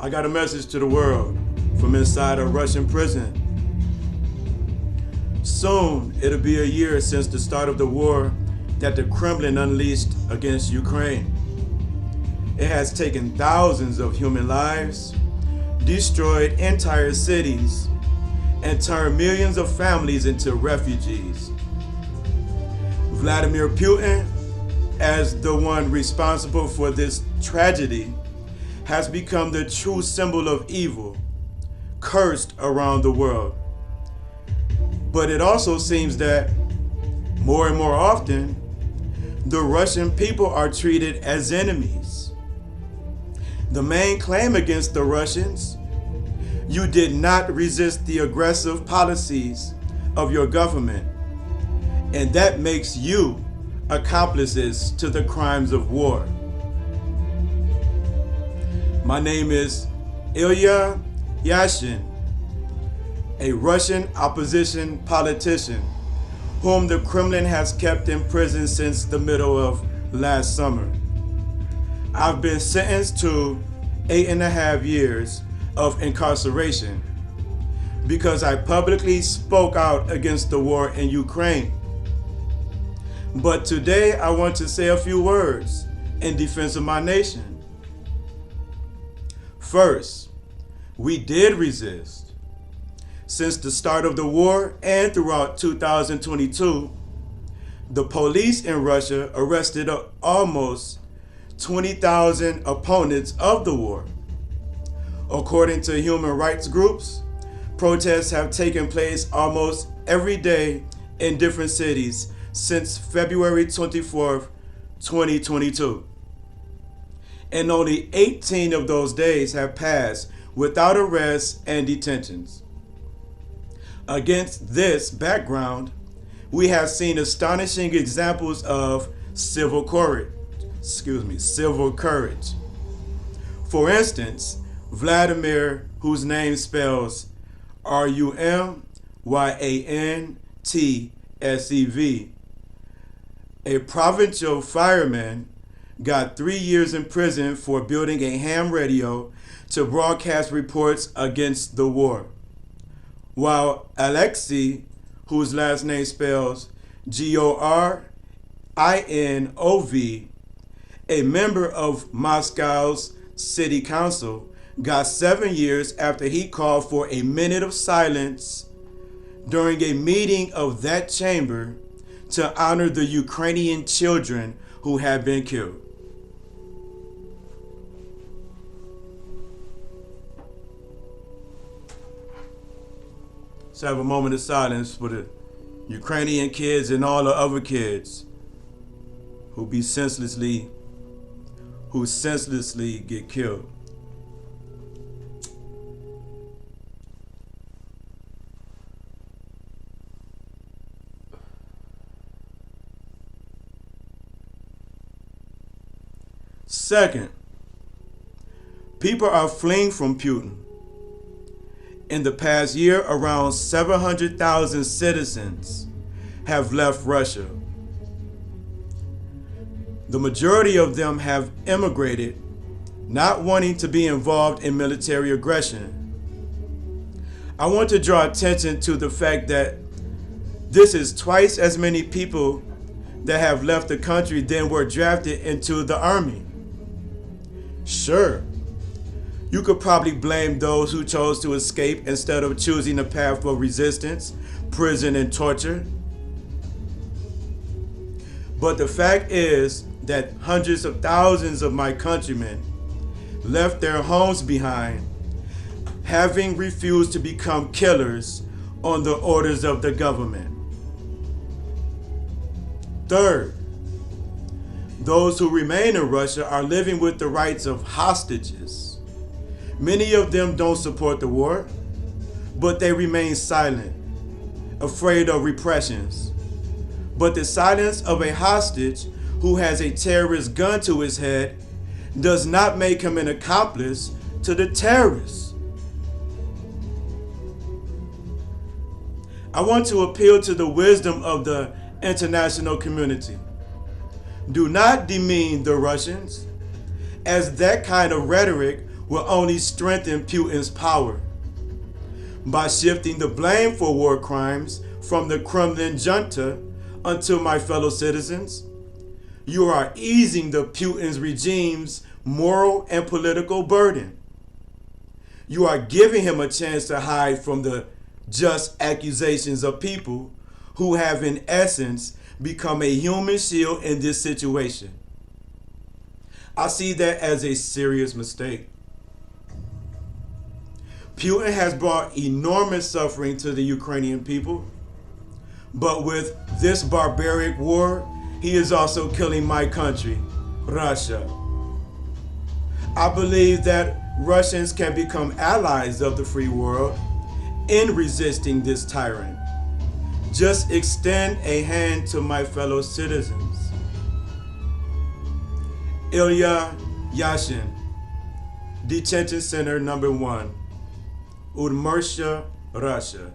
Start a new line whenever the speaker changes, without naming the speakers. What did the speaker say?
I got a message to the world from inside a Russian prison. Soon, it'll be a year since the start of the war that the Kremlin unleashed against Ukraine. It has taken thousands of human lives, destroyed entire cities, and turned millions of families into refugees. Vladimir Putin, as the one responsible for this tragedy, has become the true symbol of evil, cursed around the world. But it also seems that more and more often, the Russian people are treated as enemies. The main claim against the Russians: you did not resist the aggressive policies of your government, and that makes you accomplices to the crimes of war. My name is Ilya Yashin, a Russian opposition politician whom the Kremlin has kept in prison since the middle of last summer. I've been sentenced to 8.5 years of incarceration because I publicly spoke out against the war in Ukraine. But today I want to say a few words in defense of my nation. First, we did resist. Since the start of the war and throughout 2022, the police in Russia arrested almost 20,000 opponents of the war. According to human rights groups, protests have taken place almost every day in different cities since February 24th, 2022. And only 18 of those days have passed without arrests and detentions. Against this background, we have seen astonishing examples of civil courage. For instance, Vladimir, whose name spells Rumyantsev, a provincial fireman, got 3 years in prison for building a ham radio to broadcast reports against the war. While Alexei, whose last name spells Gorinov, a member of Moscow's city council, got 7 years after he called for a minute of silence during a meeting of that chamber to honor the Ukrainian children who had been killed. Let's have a moment of silence for the Ukrainian kids and all the other kids who senselessly get killed. Second, people are fleeing from Putin. In the past year, around 700,000 citizens have left Russia. The majority of them have immigrated, not wanting to be involved in military aggression. I want to draw attention to the fact that this is twice as many people that have left the country than were drafted into the army. Sure, you could probably blame those who chose to escape instead of choosing the path of resistance, prison, and torture. But the fact is that hundreds of thousands of my countrymen left their homes behind, having refused to become killers on the orders of the government. Third, those who remain in Russia are living with the rights of hostages. Many of them don't support the war, but they remain silent, afraid of repressions. But the silence of a hostage who has a terrorist gun to his head does not make him an accomplice to the terrorists. I want to appeal to the wisdom of the international community. Do not demean the Russians, as that kind of rhetoric will only strengthen Putin's power. By shifting the blame for war crimes from the Kremlin junta onto my fellow citizens, you are easing the Putin's regime's moral and political burden. You are giving him a chance to hide from the just accusations of people who have in essence become a human shield in this situation. I see that as a serious mistake. Putin has brought enormous suffering to the Ukrainian people, but with this barbaric war, he is also killing my country, Russia. I believe that Russians can become allies of the free world in resisting this tyrant. Just extend a hand to my fellow citizens. Ilya Yashin, Detention Center number 1, Udmurtia, Russia.